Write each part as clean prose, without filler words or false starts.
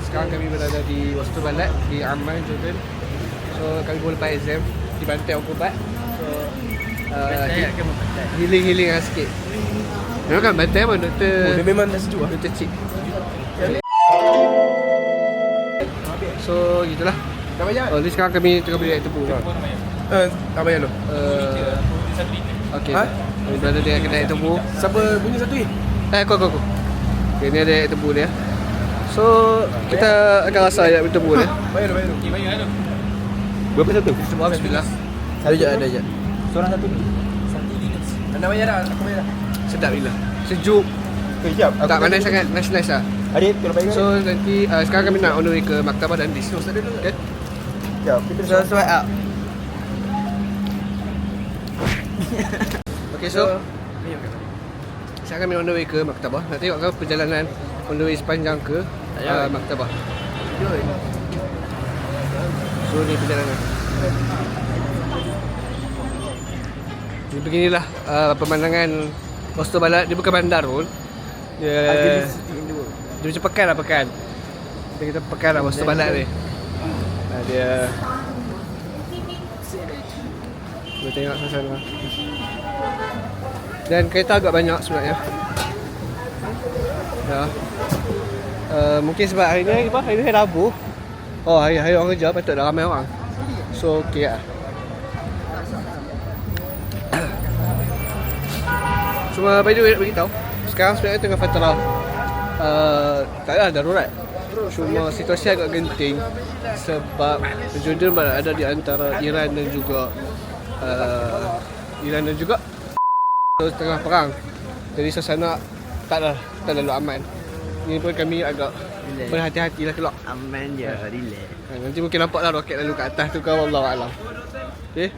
Sekarang kami berada di Wastu Balat di Amman, Jordan. So kami boleh lepas exam di Bantai Orang Kubat. So healing lah sikit. Memang kan Bantai pun doktor. Dia memang dah sejuk lah. Doktor cik. So gitulah. Oh, ni sekarang kami tengah beli air tebu. Tak payah lo. Okey. Kami berada di kedai air tebu. Siapa bunyi satu ni? Aku. Okay, ni ada air tebu dia. So kita akan rasa air tebu dia. Bayar lo. Berapa satu? Semua bismillah. Ada je. Seorang satu ni. Anda bayar dah, aku bayar dah. Sedap gila. Sejuk. Siap. Tak panas sangat, nice lah. Adik, tolong bayar. So nanti sekarang kami nak on the way ke Maktabah Dandis. Okay? Siap, kita sesuai up. Okay, so sekarang kami on the way ke Maktabah. Nak tengok kan perjalanan on the way sepanjang ke Maktabah. So ni perjalanan. Jadi beginilah pemandangan Wastu Balat. Dia bukan bandar pun. Dia macam pekan. Kita pekan lah Wastu Balat ni. Dia boleh tengok suasana. Dan kereta agak banyak sebenarnya. Ya. Mungkin sebab hari ni apa? Hari ni hari Rabu. Oh, hari orang kerja, patut dah ramai orang. So okey lah. Cuma by the way nak beritahu, sekarang sebenarnya tengah fatara. Tak ada darurat. Cuma situasi agak genting sebab Jordan ada di antara Iran dan juga so, tengah perang. Jadi suasana tak lalu aman. Ini pun kami agak berhati-hatilah kelak. Aman je, relax. Nanti mungkin nampaklah roket lalu kat atas tu ke, wallahu alam. Okey.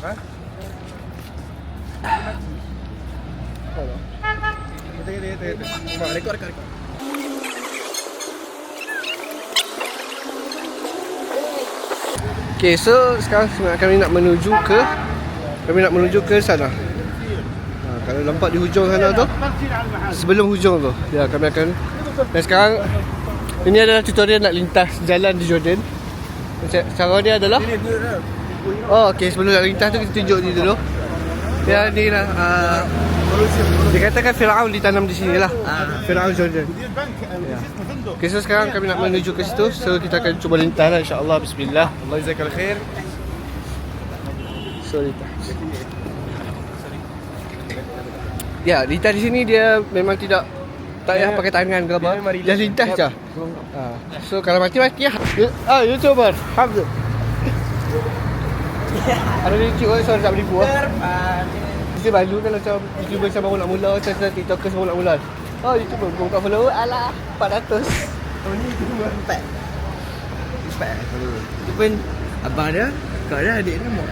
Ha? Kita. Rekod. Okay, so sekarang kami nak menuju ke sana. Kalau nampak di hujung sana tu, sebelum hujung tu, ya kami akan. Dan sekarang ini adalah tutorial nak lintas jalan di Jordan. Cara dia adalah okey, sebelum nak lintas tu kita tunjuk ni dulu. Dia ni lah dikatakan Firaun ditanam di sini lah. Firaun Jordan. Ya. Okay, so sekarang kami nak menuju ke situ. So kita akan cuba lintas lah, insyaAllah. Bismillah. Allah jazakal khair. So lintas. Ya, lintas di sini dia memang tak payah pakai tangan ke apa. Dia lintas je. So kalau mati lah. YouTuber Hamzah. Ada lucu kan, so tak boleh buat. Mesti balu kan macam YouTuber macam baru nak mula, macam TikToker baru nak mula. YouTuber buka follower, alah 400. Ni cuma 4 follower. Itu pun abang dia, kau dia, adik dia mau.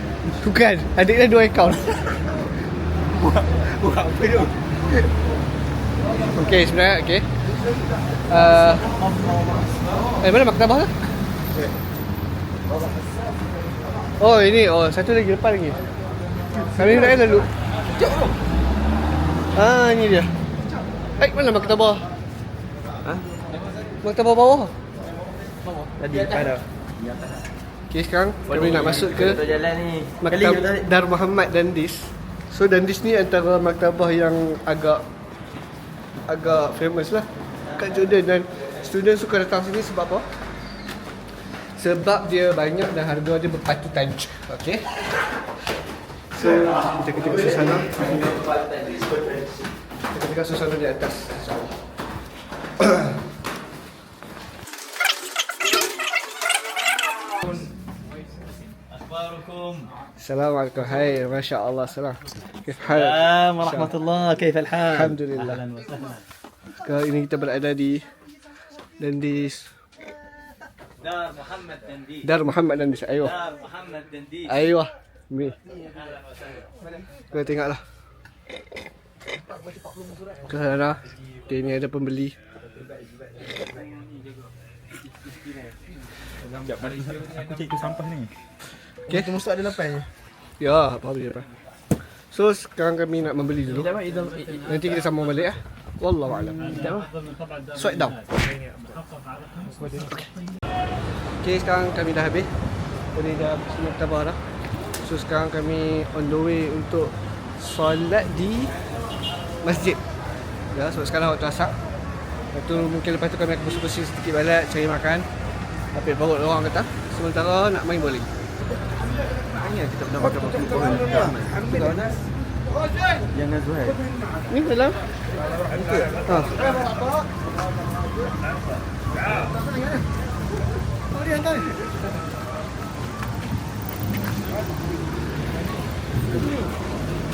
Bukan, adik dia 2 akaun. Buat apa tu? Okay, sebenarnya okay. Mana maktabah tu? Oh ini, satu lagi depan lagi. Kami nak lalu. Ini dia. Mana maktabah? Maktabah bawah. Tadi ada. Okay, sekarang kami nak masuk ke jalan ni. Maktabah Dar Muhammad Dandis. So Dandis ni antara maktabah yang agak famous lah kat Jordan, dan student suka datang sini sebab apa? Sebab dia banyak dan harga dia berpatutan. Okay. So kita tengok suasana. Kita tengok suasana di atas. Assalamualaikum. Hai, Masya Allah. Salam. Kif hal? Assalamualaikum warahmatullahi. Kaif al-hal? Alhamdulillah. Ahlan wa sahlan. Sekarang ini kita berada di Dandis. Dar Muhammad Dandis. Ayuh. Dar Muhammad Dandis. Ayuh. Ni. Kita tengoklah. Ke sana. Okay, ni ada pembeli. Sekejap, aku cek tu sampah ni. Okay. Itu mesti ada lapan je. Ya, apa beli apa. So sekarang kami nak membeli dulu. Nanti kita sambung balik lah. Wallahu a'lam. Swipe down. Okay, sekarang kami dah habis. Tadi dah semua tabah dah. So sekarang kami on the way untuk solat di masjid. Ya, so sekarang waktu asar. Lepas tu mungkin lepas tu kami akan bersih-bersih sedikit balik, cari makan. Apik perut orang kata. Sementara nak main bowling. Hanya kita pernah makan makan pohon. Ambil dah. Jangan Zuhair. Ni dalam. Ha. Oh dia hantar.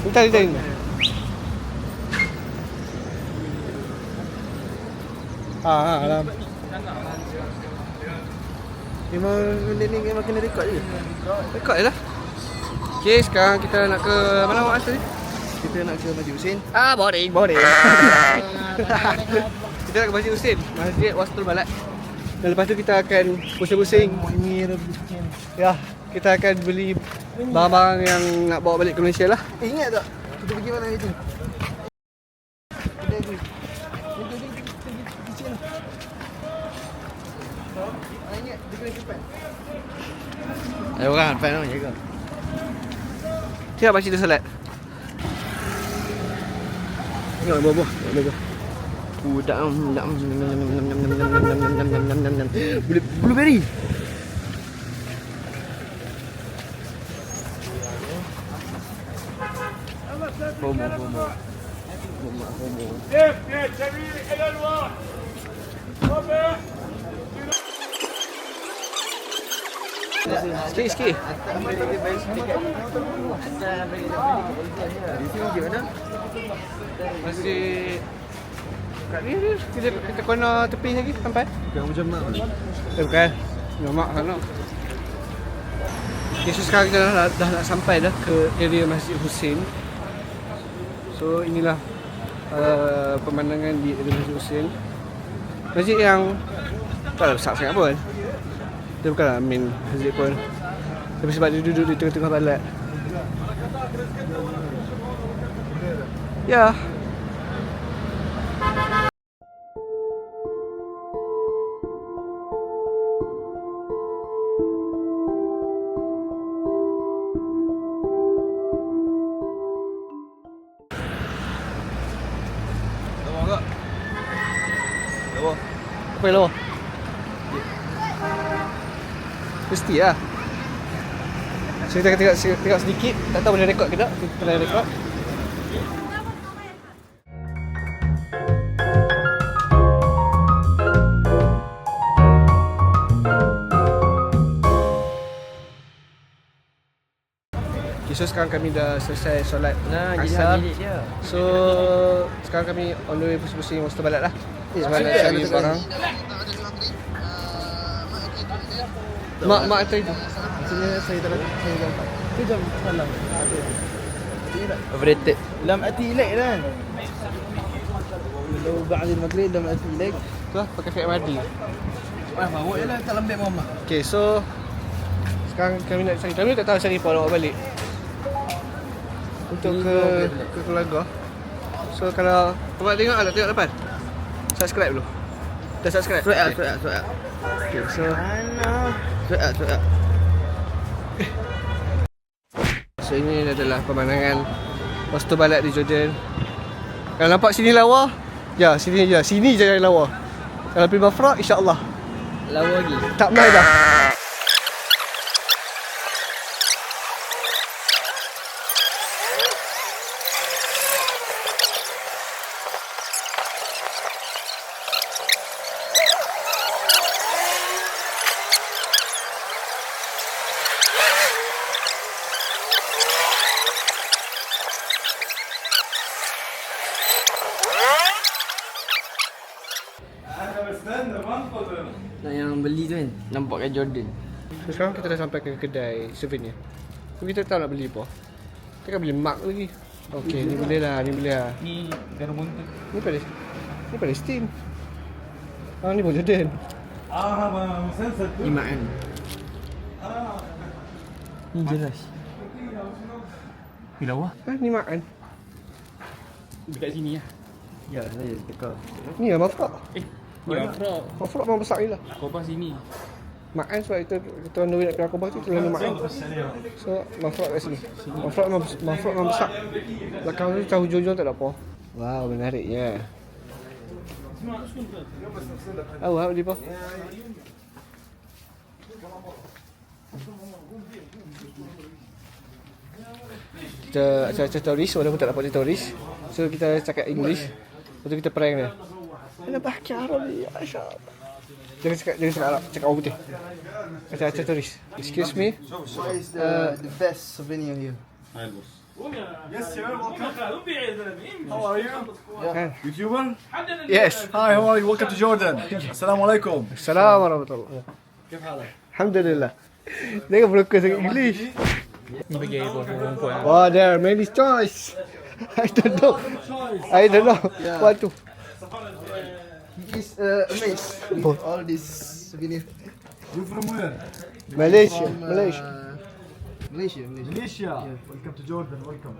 Entar. Alam. Memang benda ni memang kena rekod je. Rekod je lah. Okay, sekarang kita nak ke mana awak asal ni? Kita nak ke Masjid Husin. Boring. Kita nak ke Masjid Husin, Masjid Wastul Balad. Dan lepas tu kita akan pusing-pusing. Ya, kita akan beli barang-barang yang nak bawa balik ke Malaysia lah. Ingat tak? Kita pergi mana hari tu? Kedai tu. Kecil lah. Ingat, dia kena cepat. Ada orang fan tu jaga. Siap baca dia salat. Tengok buah-buah. Blueberry. Homo. Sikit. Di sini gimana? Masih kat ni kita kena tepi lagi sampai. Bukan macam mak. Bukan. Nyamak sana. Okay, so sekarang kita dah nak sampai dah ke area Masjid Husin. So inilah pemandangan di area Masjid Husin. Masjid yang taklah besar sangat pun. Dia bukanlah main masjid pun. Tapi sebab dia duduk di tengah-tengah balad. Ya. Apa yang lawa? Mesti lah. So kita tengok sedikit. Tak tahu boleh rekod ke tak. Kita boleh rekod. Okay, so sekarang kami dah selesai solat asar. So sekarang kami on the way pusing-pusing Wastul Balad lah. Sebab nak cari barang. Mak atas itu. Maksudnya saya tak nampak. Itu jam salam. Overrated. Lam ati ilaik kan. Kalau ba'd al-maghrib lam ati ilaik. Tu lah pakai Fiat Madi. Bawa je lah tak lembek Muhammad. Okay, so sekarang kami nak cari. Kami tak tahu cari apa awak balik. Untuk ke keluarga. So kalau awak tengok lah, tengok depan. Subscribe dulu. Dah subscribe? Suat. Okay, so Suat. So ini adalah pemandangan Wastul Balad di Jordan. Kalau nampak sini lawa, ya sini je. Sini je yang lawa. Kalau pergi Mafraq, insya-Allah Lawa lagi. tak mai dah. Nak yang beli tu kan, nampak kat Jordan. So sekarang kita dah sampai ke kedai souvenir. So kita tak nak beli apa. Kita kan beli mark lagi. Okey, ni boleh lah, ni boleh lah. Ni garam bontot. Ni Palestin. Ah, ni pun Jordan. Imak kan. Ni jelas. Ni makan. Dekat sini lah. Ya, saya dekat. Ni lah mafrak. Ni Afra. Mafrak memang besar ni lah. Kobah sini. Makan sebab kita on the way nak pergi Akobah tu terlalu makan. So mafrak kat sini. Mafrak memang besar. Belakang tu tahu hujung-hujung tak ada apa. Wow, menariknya. Awak di apa? Kita acah-acah turis, walaupun tak dapat turis. So kita cakap English. Lepas tu kita prank dia. Ana bahki Arabi, Aisyah. Jangan cakap Arab, cakap orang putih. Acah-acah turis. Excuse me. What is the best souvenir here? Yes, sir. Welcome. How are you? Kan? YouTuber? Yes. Hi, how are you? Welcome to Jordan. Assalamu alaikum. Assalamualaikum warahmatullahi. كيف حالك؟ Alhamdulillah. Dia kan broker sangat English. Ni bagi air perempuan. Oh, there are many choice. I don't know. Yeah. What to? He is amazed with all this souvenir. You from where? Malaysia. From, Malaysia. Malaysia. Malaysia. Welcome to Jordan. Welcome.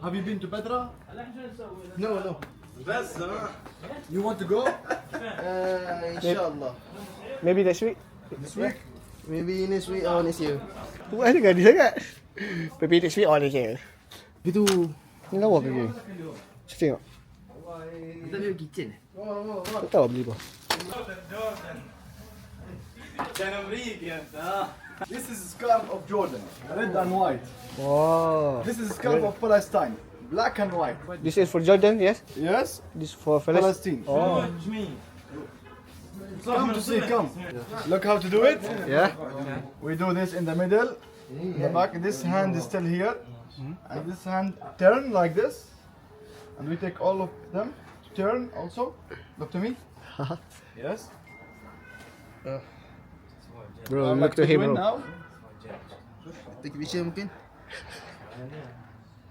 Have you been to Petra? No. You want to go Inshallah. Maybe next week. this week? Maybe next week or next year. Buat ada gadis sangat. Maybe next week or next year. Itu. Ni lawa pergi. Cuba tengok. Kita ada kitchen. Tak tahu beli apa. This is scarf of Jordan, red and white. Wow. This is scarf of Palestine, black and white. This is for Jordan, yes? Yes, This for Palestine. Palestine. Oh. Come to see, come. Look how to do it. Yeah. We do this in the middle, the back. This hand is still here, and this hand turn like this, and we take all of them. Turn also. Look to me. Yes. Bro, I'd look like to do him, it bro. now. Take a picture mungkin.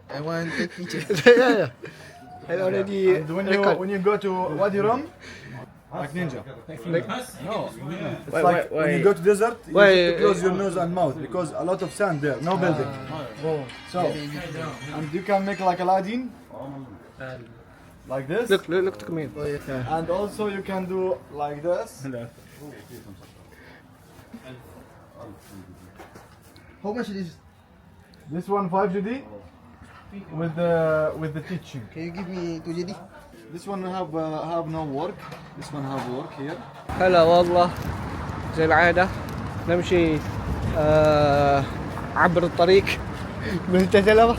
I want take picture. Yeah. I already And record. when you go to Wadi Rum, like ninja. Like, No. It's Why- like why- when you go to desert, you why- have to close your nose and mouth because a lot of sand there, no building. So, and you can make like Aladdin, like this, look to me. Oh yeah. and also you can do like this. How much is this? This one 5 GD with the teaching. Can you give me 2 JD? This one have no work. This one have work here. هلا والله زي العادة نمشي عبر الطريق ملتزلة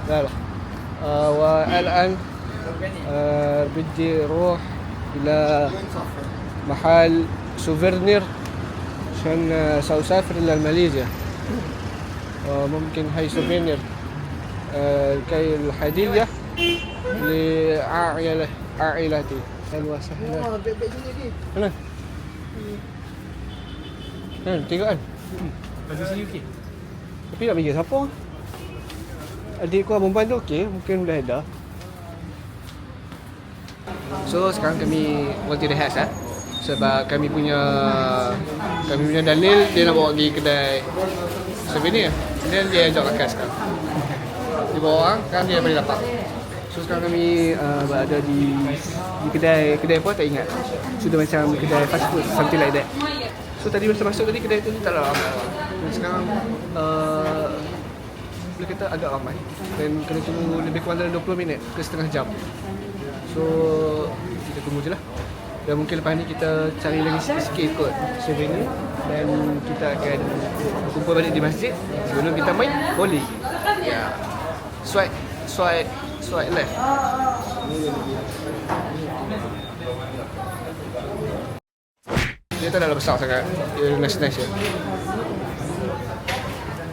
لا والآن بدي أروح إلى محل سوفيرنير عشان سأسافر إلى ماليزيا ممكن هاي سوفينير كي الهدية لعائلتي أهلا وسهلا Oh, baik-baik sini lagi. mana? Tengok kan? Bagi sini okey. Tapi nak bagi siapa? Adik kau perempuan tu okey, mungkin boleh ada. So sekarang kami berhenti rehat sebab kami punya dalil dia nak bawa pergi kedai souvenir. Kemudian dia ajak makan sekarang. Dia bawa orang, sekarang dia boleh dapat. So sekarang kami berada di kedai apa tak ingat. Sudah macam kedai fast food, something like that. So tadi masa masuk tadi kedai tu tak ada ramai orang. Dan sekarang boleh kata agak ramai. Dan kena tunggu lebih kurang dalam 20 minit ke setengah jam. So kita tunggu je lah. Dan mungkin lepas ni kita cari lagi sikit kot souvenir. Dan kita akan kumpul balik di masjid sebelum kita main bowling. Ya. Swipe left. Dia tak ada besar sangat. Dia nice-nice je.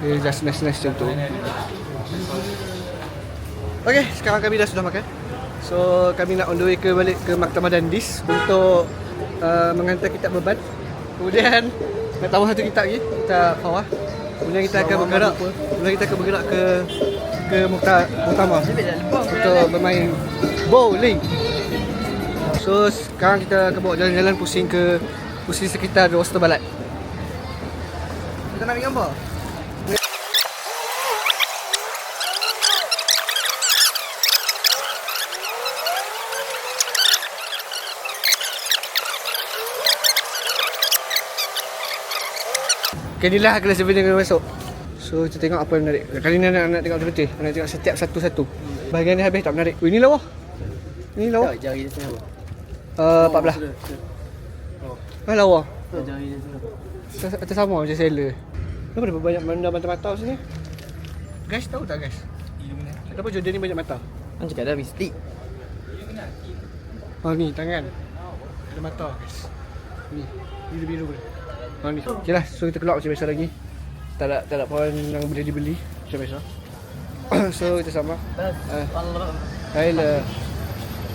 Dia just nice-nice macam tu. Okay, sekarang kami dah sudah makan. So kami nak on the way balik ke Maktabah Dandis untuk menghantar kitab beban. Kemudian nak tambah satu kitab lagi, kitab bawah. Kemudian kita akan bergerak ke muktamar. untuk bermain bowling. So sekarang kita akan bawa jalan-jalan pusing sekitar Roster Balat. Kita nak ambil gambar. Okay, inilah kelas souvenir yang masuk. So kita tengok apa yang menarik. Kali ni nak tengok betul-betul. Nak tengok setiap satu-satu. Bahagian ni habis tak menarik. Oh, ini lawa. Ini lawa. Jari dia tengah apa? 14. Ah, lawa. Jari dia tengah. Atas sama macam seller. Kenapa ada banyak benda mata-mata sini? Guys, tahu tak guys? Kenapa Jordan ni banyak mata? Kan cakap dah mistik. Oh ni tangan. Ada mata guys. Ni. Biru-biru boleh. Oh ni. Okay lah, so kita keluar macam biasa lagi. Tak ada pohon yang boleh dibeli macam biasa. So kita sama. Baiklah.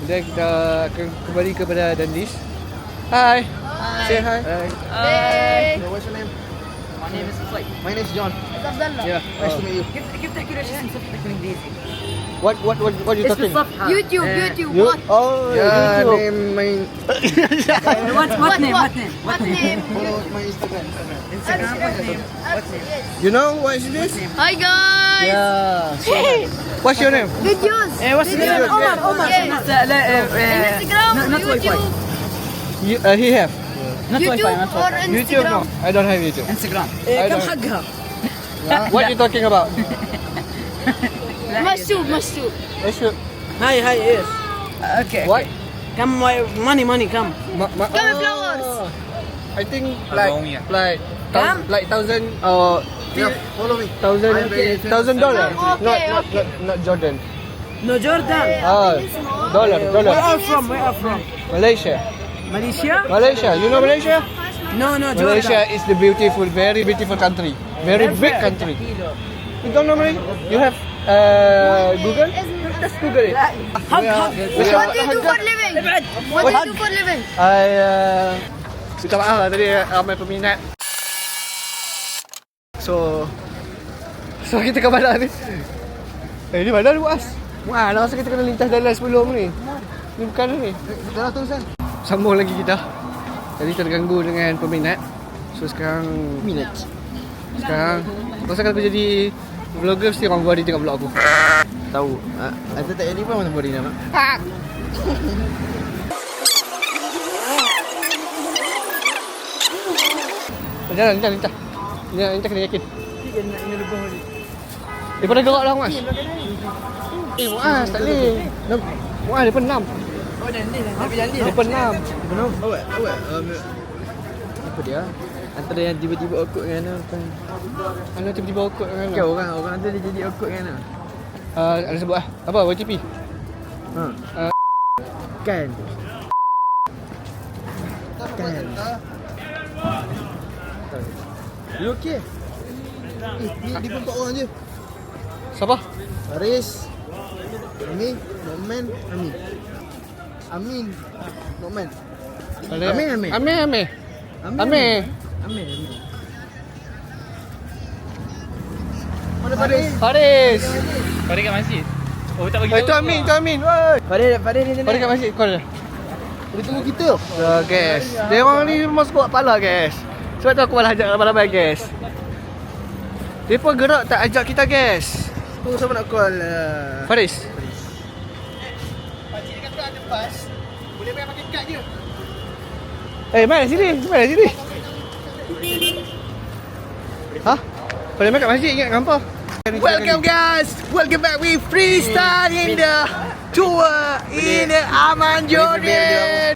Kemudian kita akan kembali kepada Dandis. Hi. Say hi. Hey. What's your name? My name is Slay. My name is John. Yeah. Nice to meet you. كيف تحكي رشيد بالانجليزي؟ What you talking? يوتيوب You? what? Oh, Yeah, YouTube. name my What name? follow my Instagram. You know what is this? Hi guys. Yeah. What's your name? Videos. what's your name? Omar. Instagram. YouTube. He have. YouTube or YouTube no. Instagram. I don't have YouTube. Instagram. I don't. حقها؟ What you talking about? مشوب. Hi, yes. Okay. What? Come, money, come. Come flowers. I think Come. like $1,000 Yeah, follow me. $1,000. Not Jordan. No, Jordan. Dollar. Where are you from? Malaysia. Malaysia? You know Malaysia? No, Jordan. Malaysia is the very beautiful country. Very big country. You don't know Malaysia? You have Google? Just Google it. What do you do for living? What do you do for living? Minta maaf lah tadi ramai peminat. So kita ke mana ni? Ni mana ni Muaz? Muaz, rasa kita kena lintas jalan sebelum ni. Ni bukan ni. Dah tulisan. Sambung lagi kita. Tadi terganggu dengan peminat. So sekarang pasal kalau aku jadi vlogger mesti orang body tengok vlog aku. Tahu. Ada tak jadi pun mana body nama? Jalan. Lintas kena yakin. Daripada gerak lah Muaz. Muaz tak boleh. Muaz dia penam. Oh, janji. Dia penam. Benar. Awak. Apa dia? Antara yang tiba-tiba awkward dengan apa? Mana tiba-tiba awkward dengan Kau orang tu dia jadi awkward dengan ada sebut lah. Apa? YTP? Kan. You okay? Ni pun 4 orang je. Siapa? Faris, Amin, Norman, Amin, Norman. Amin. Mana Faris? Faris kat masjid. Oh, tak bagi itu Amin. Woi. Faris ni Faris kat masjid. Call dia. Dia tunggu kita. Guys. Dia orang ni memang suka pala guys. Sebab tu aku malah ajak ramai-ramai guys. Dia pun gerak tak ajak kita guys. Tu siapa nak call? Faris. Pakcik dia kata ada bas. Boleh bayar pakai kad je. Mana sini? Hah? Boleh main kat masjid ingat gambar. Welcome guys. Welcome back with freestyle in the tour in Aman Jordan.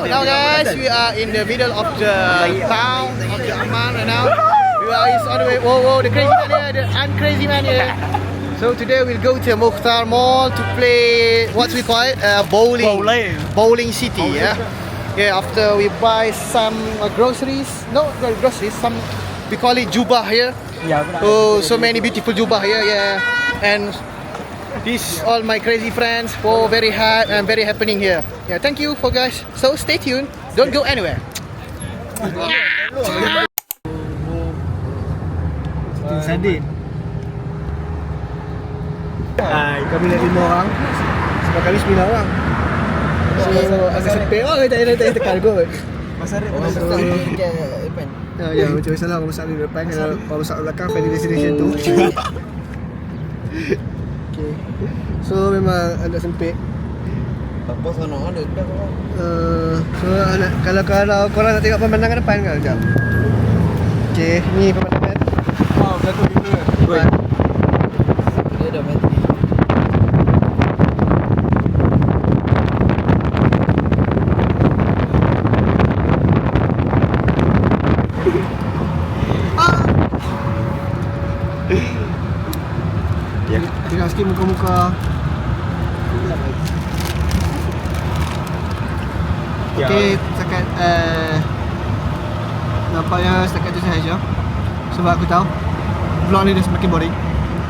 Now guys, we are in the middle of the town of the Aman right now. We are on the way. Whoa, the crazy man here, the uncrazy man here. So today we'll go to Mukhtar Mall to play what we call it bowling city. Yeah. After we buy some groceries, some we call it jubah here. Oh, so many beautiful jubah here. Yeah, and these all my crazy friends. Oh, very hard and very happening here. Yeah, thank you for guys. So stay tuned. Don't go anywhere. Sadin. Kami nak 5 orang. Sebab kami 9 orang. So agak sempit tak tekan kot. Masa ada orang besar depan. Ya, macam biasalah orang besar di depan. Kalau orang besar di belakang, family destination tu. Okay. So memang agak sempit. Apa sana ada dekat orang. So kalau korang nak tengok pemandangan depan kan sekejap. Okay, ni pemandangan. Satu gitu. Depan. Dia dah mati. Ya, tengok sikit muka-muka. Okay, setakat nampaknya setakat tu sahaja. Sebab aku tahu vlog ni dah semakin boring.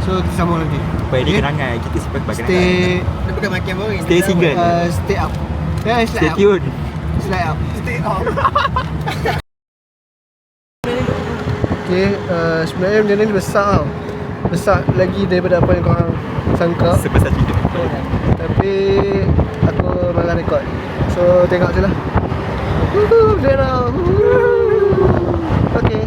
So kita sambung nanti. Supaya dia kenangan, kita sebagai kenangan. Dia bukan makin boring. Stay single. Stay up. Yeah, Stay tune. Slide up. Stay up. Okay, sebenarnya benda ni besar tau. Besar lagi daripada apa yang korang sangka. Sebesar hidup. Tapi aku malah rekod. So tengok je lah. Woohoo, Zeno. Okay.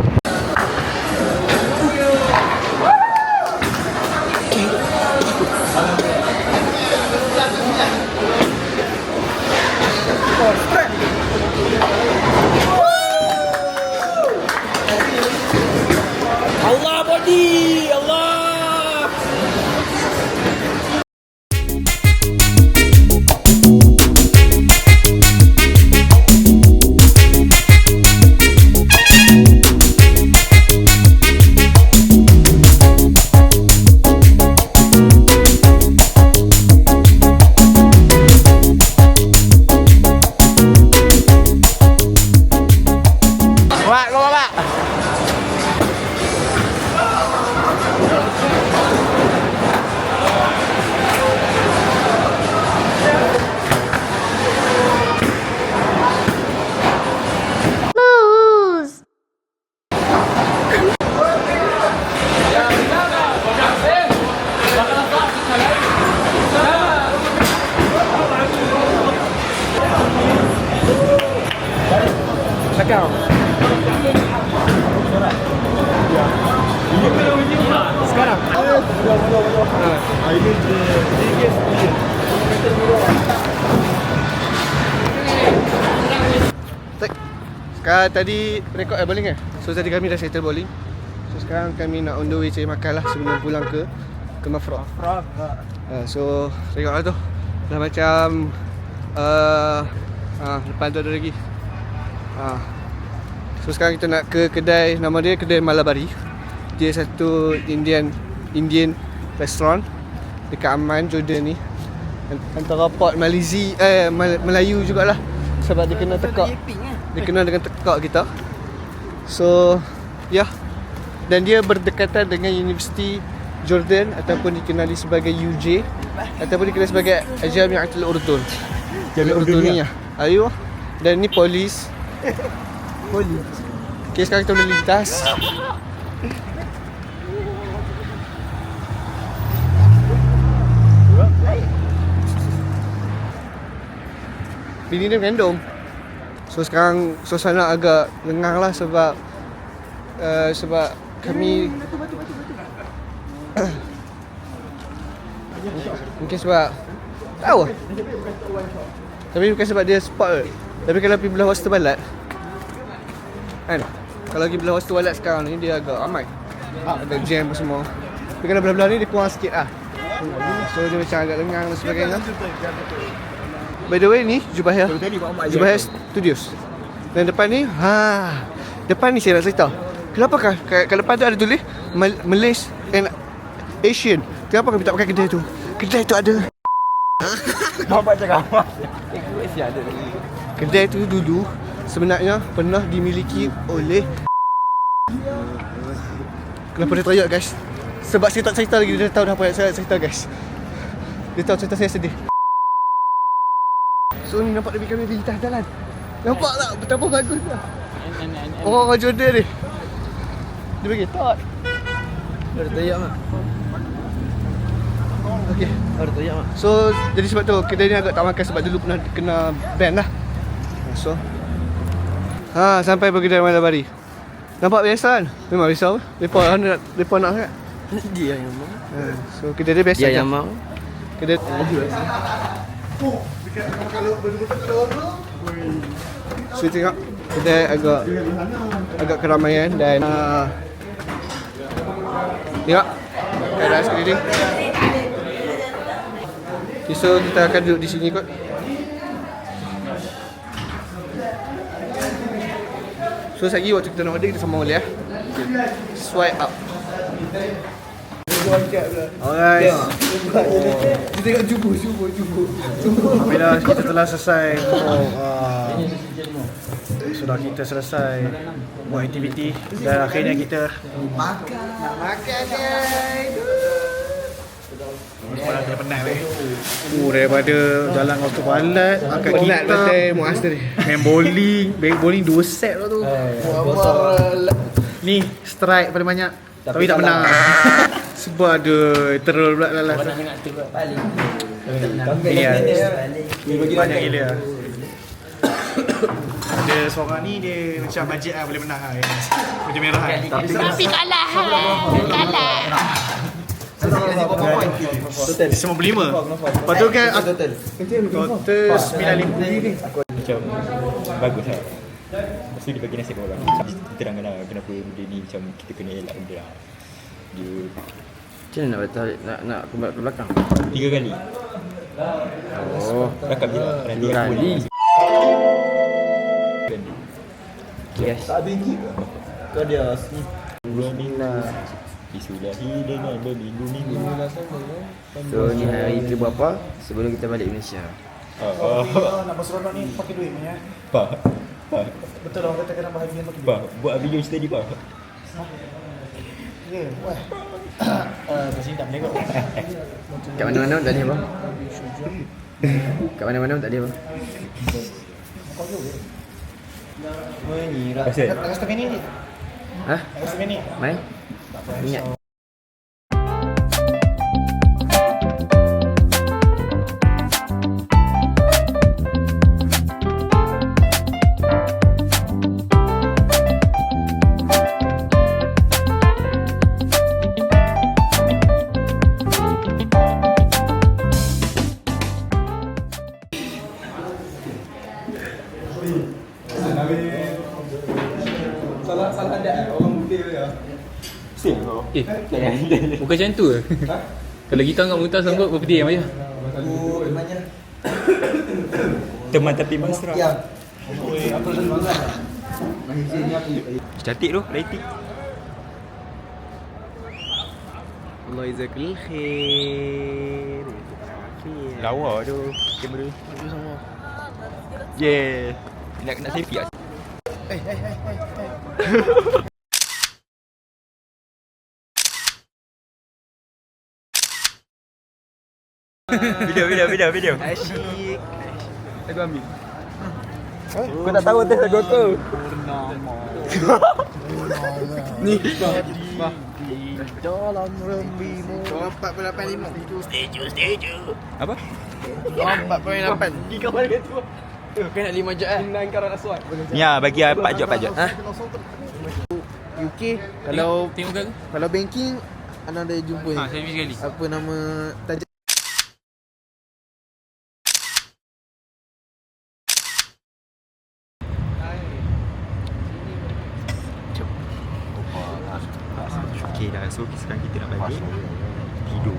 Allah body, Allah. Sekarang. Sekarang tadi rekod bowling kan? So tadi kami dah settle bowling. So sekarang kami nak on the way cari makan lah sebelum pulang ke Mafraq. So tengok lah tu. Dah macam depan tu ada lagi. So sekarang kita nak ke kedai, nama dia kedai Malabari. Dia satu Indian restaurant dekat Amman, Jordan ni. Antara port Melayu jugalah. Sebab dia kena tekak. Dia kena dengan tekak kita. So ya. Dan dia berdekatan dengan Universiti Jordan ataupun dikenali sebagai UJ ataupun dikenali sebagai Jamiatul Urdun. Jamiatul Urduniyah. Ayo. Dan ni polis. Okay, sekarang kita boleh lintas. Bini dia mengandung. So sekarang suasana agak lengang lah sebab kami mungkin sebab tahu lah. Tapi bukan sebab dia spot. Tapi kalau pergi belah Hospital Balat kan, kalau pergi belah Hospital Balat sekarang ni dia agak ramai. Ada jam semua. Tapi kalau belah-belah ni dia kurang sikit lah. So dia macam agak lengang dan sebagainya. By the way ni Jubahir Studios. Dan depan ni depan ni saya nak cerita. Kenapa kat depan tu ada tulis Malaysia and Asian. Kenapa kami tak pakai kedai tu? Kedai tu ada. Nampak cakap. Kedai tu dulu sebenarnya pernah dimiliki oleh. Kenapa dia teriak guys? Sebab saya tak cerita lagi, dia tahu dah apa yang saya cerita guys. Dia tahu cerita saya sedih. So ni nampak lebih kami di atas jalan. Nampak tak betapa bagus lah. Orang Jordan ni. Dia bagi tak. Dia dah teriak lah. Okay. Ada tu ya mak. So jadi sebab tu kedai ni agak tak makan sebab dulu pernah kena ban lah. So sampai kedai malam hari. Nampak biasa kan? Memang biasa apa? Depa nak sangat. Dia yang mau. So kedai dia biasa Dia je. yang mau. Kedai So tengok kedai agak keramaian dan tengok keadaan sekeliling. Okay, so kita akan duduk di sini kot. So lagi waktu kita nak order kita sambung balik Swipe up. Alright. Kita tengok cuba. Bila kita telah selesai sudah kita selesai buat aktiviti dan akhirnya kita makan guys. Orang dah penat weh. Daripada jalan waktu balat akak kita main bowling 2 set tu. Ni strike paling banyak tapi tak menang. Sebab ada terror pula dalam. Ni banyak gila. Ada seorang ni dia macam bajet lah boleh menang lah. Macam merah kan. Tapi kalah. Kalah. Semua berlima. Lepas tu kan total 9,500 ni. Macam bagus lah. Lepas tu dia bagi nasihat kat orang. Terangkan lah kenapa benda ni macam kita kena elak benda lah. Dia Macam mana nak betul nak kembali ke belakang? 3 kali. Oh, Rakam je lah. Nanti 3 aku kali. ni. Yes. Kau dia Bismillah. Bismillah dengan berminggu-minggu. So ni hari ke berapa sebelum kita balik Malaysia? nak berseronok ni pakai duit punya. Pak. Betul orang kata kena bahagian pakai duit. Pak, buat video cerita di Pak. Ya, wah. Kat sini tak boleh kot. Kat mana-mana tak ada bang? Kat mana-mana tak ada bang? Mengira. Pasal Nak stop ni. Hah? Nak stop ni. Mai? Ingat. Bukan macam tu ke? Kalau kita angkat muntah sanggup berapa dia macam? teman tapi mesra. Cantik tu, lighting. Allah izakul khair. Lawa tu kamera. Yeah. Nak selfie ah. Video. Asyik. Aku ambil. Kau tak tahu test lagu aku. Ni. Dalam rembimu. 4.85. Setuju. Apa? 4.8. Kau mana tu? Kau nak 5 jap Ni ah bagi 4 jap. Ha? UK kalau Tengok ke? kalau banking anda ada jumpa ni. Selfie sekali. Apa nama tajuk? Okay dah, so sekarang kita nak balik tidur.